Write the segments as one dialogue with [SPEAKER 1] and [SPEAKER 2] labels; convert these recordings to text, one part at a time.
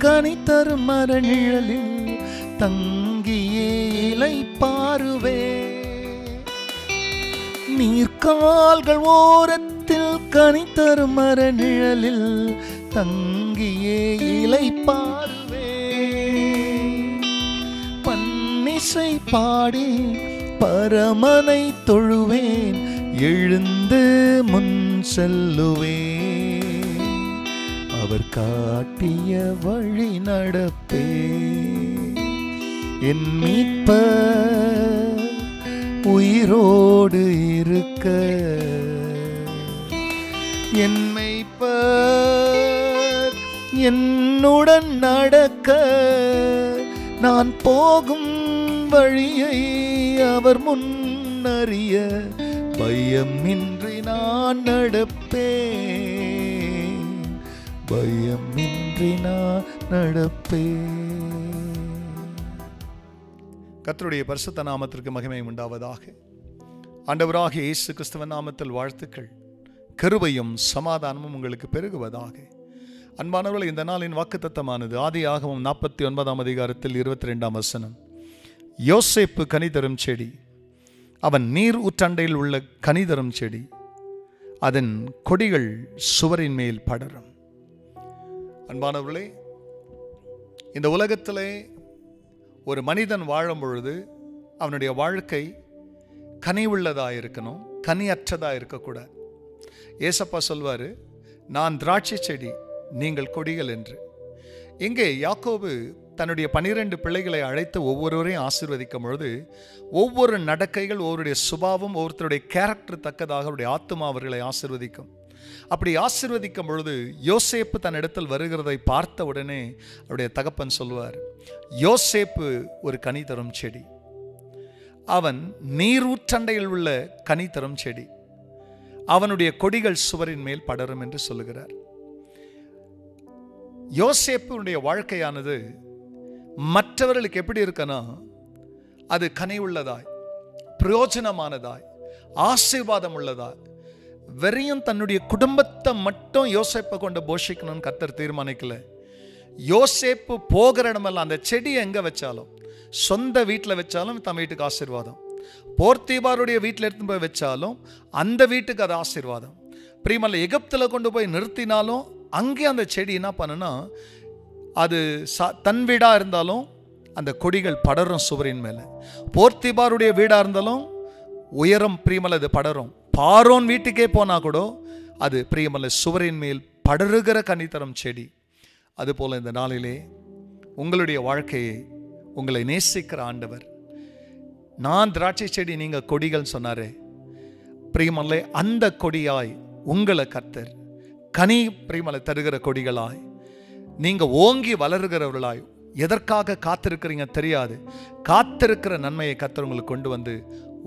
[SPEAKER 1] கனி தரும் மரநிழலில் தங்கியே இளைப்பாறுவே. நீர்கால்கள் ஓரத்தில் கனி தரும் மரநிழலில் தங்கியே இளைப்பாறுவே. பன்னிசை பாடி பரமனை தொழுவேன், எழுந்து முன் செல்லுவேன், அவர் காட்டிய வழி நடப்பே. என் மீட்பர் உயிரோடு இருக்க, என் மேய்ப்பர் என்னுடன் நடக்க, நான் போகும் வழியை அவர் முன்னறிய, பயமின்றி நான் நடப்பேன், பயமின்றி நான் நடப்பேன். கர்த்தருடைய பரிசுத்த நாமத்திற்கு மகிமை உண்டாவதாக. ஆண்டவராகிய இயேசு கிறிஸ்துவின் நாமத்தில் வாழ்த்துக்கள். கிருபையும் சமாதானமும் உங்களுக்கு பெருகுவதாக. அன்பானவர்கள், இந்த நாளின் வாக்குத்தத்தமானது ஆதியாகமம் 49 அதிகாரத்தில் 22 வசனம். யோசேப்பு கனி தரும் செடி, அவன் நீர் ஊற்றண்டையில் உள்ள கனி தரும் செடி, அதன் கொடிகள் சுவரின் மேல் படரும். அன்பானவர்களே, இந்த உலகத்திலே ஒரு மனிதன் வாழும் பொழுது அவனுடைய வாழ்க்கை கனி உள்ளதாக இருக்கணும், கனியற்றதாக இருக்கக்கூடாது. ஏசப்பா சொல்வார், நான் திராட்சை செடி, நீங்கள் கொடிகள் என்று. இங்கே யாக்கோபு தன்னுடைய 12 பிள்ளைகளை அழைத்து ஒவ்வொருவரையும் ஆசீர்வதிக்கும் பொழுது ஒவ்வொரு நடக்கைகள், ஒவ்வொருடைய சுபாவம், ஒவ்வொருத்தருடைய கேரக்டர் தக்கதாக அவருடைய ஆத்துமா அவர்களை ஆசீர்வதிக்கும். அப்படி ஆசீர்வதிக்கும் பொழுது யோசேப்பு தன்னிடத்தில் வருகிறதை பார்த்த உடனே அவருடைய தகப்பன் சொல்வார், யோசேப்பு ஒரு கனி தரும் செடி, அவன் நீரூற்றண்டையில் உள்ள கனி தரும் செடி, அவனுடைய கொடிகள் சுவரின் மேல் படரும் என்று சொல்லுகிறார். யோசேப்புடைய வாழ்க்கையானது மற்றவர்களுக்கு எப்படி இருக்கனா, அது கனி உள்ளதாய், பிரயோஜனமானதாய், ஆசீர்வாதம் உள்ளதாய். வெறியும் தன்னுடைய குடும்பத்தை மட்டும் யோசேப்பை கொண்டு போஷிக்கணும்னு கர்த்தர் தீர்மானிக்கல. யோசேப்பு போகிற இடமெல்லாம் அந்த செடியை எங்க வச்சாலும், சொந்த வீட்டில் வச்சாலும் தன் வீட்டுக்கு ஆசீர்வாதம், போர்த்தீபாருடைய வீட்டில் எடுத்து போய் வச்சாலும் அந்த வீட்டுக்கு அது ஆசீர்வாதம். பிரியமல்ல, எகிப்தில் கொண்டு போய் நிறுத்தினாலும் அங்கே அந்த செடி என்ன பண்ணுனா, அது தன் வீடாக இருந்தாலும் அந்த கொடிகள் படரும் சுவரின் மேலே. போர்த்திபாருடைய வீடாக இருந்தாலும் உயரம் பிரியமல்ல அது படரும். பாரோன் வீட்டுக்கே போனால் கூட அது பிரியமல்ல சுவரின் மேல் படருகிற கனித்தரம் செடி. அதுபோல் இந்த நாளிலே உங்களுடைய வாழ்க்கையை உங்களை நேசிக்கிற ஆண்டவர், நான் திராட்சை செடி, நீங்கள் கொடிகள் சொன்னாரே பிரியமல்ல, அந்த கொடியாய் உங்களை கர்த்தர் கனி பிரியமல்ல தருகிற கொடிகளாய் நீங்க ஓங்கி வளருகிறவர்களாய், எதற்காக காத்திருக்கிறீங்க தெரியாது, காத்திருக்கிற நன்மையை கர்த்தர் உங்களுக்கு கொண்டு வந்து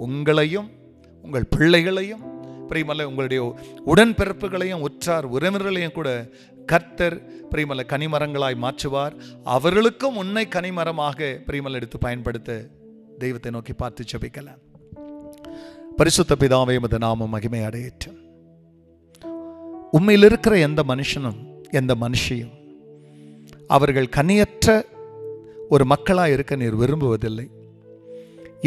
[SPEAKER 1] உங்களையும் உங்கள் பிள்ளைகளையும் பிரியமல்ல உங்களுடைய உடன்பிறப்புகளையும் உற்றார் உறவினர்களையும் கூட கர்த்தர் பிரியமல்ல கனிமரங்களாய் மாற்றுவார். அவர்களுக்கும் உன்னை கனிமரமாக பிரியமல்ல எடுத்து பயன்படுத்த தெய்வத்தை நோக்கி பார்த்து ஜெபிக்கலாம். பரிசுத்த பிதாவே, உமது நாமம் மகிமை அடையட்டும். உண்மையில் இருக்கிற எந்த மனுஷனும் எந்த மனுஷியும் அவர்கள் கனியற்ற ஒரு மக்களாக இருக்க நீர் விரும்புவதில்லை.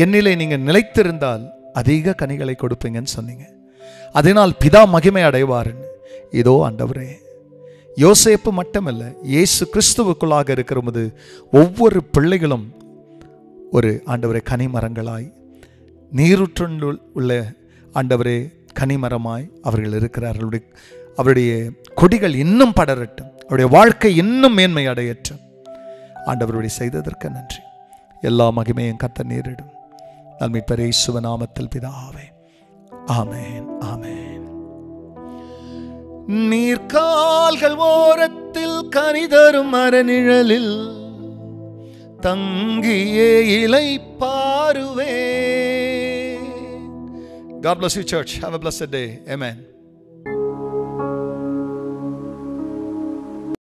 [SPEAKER 1] என்னிலே நீங்கள் நிலைத்திருந்தால் அதிக கனிகளை கொடுப்பீங்கன்னு சொன்னீங்க. அதனால் பிதா மகிமை அடைவாருன்னு. இதோ ஆண்டவரே, யோசேப்பு மட்டுமல்ல, இயேசு கிறிஸ்துவுக்குள்ளாக இருக்கிற ஒவ்வொரு பிள்ளைகளும் ஒரு ஆண்டவரே கனிமரங்களாய், நீருற்றுள்ள உள்ள ஆண்டவரே கனிமரமாய் அவர்கள் இருக்கிறார்கள். அவருடைய கொடிகள் இன்னும் படரட்டும், அவருடைய வாழ்க்கை இன்னும் மேன்மை அடையட்டும். ஆண்டவருடைய செய்ததற்கு நன்றி. எல்லா மகிமையும் கர்த்தர் நேரிடும். நன்மை பெற இயேசுவ நாமத்தில் பிதாவே, ஆமென், ஆமென். நீர்கால்கள் ஓரத்தில் கனிதரும் மரநிழலில் தங்கியே இளைப்பாறுவே. God bless you, church. Have a blessed day. Amen.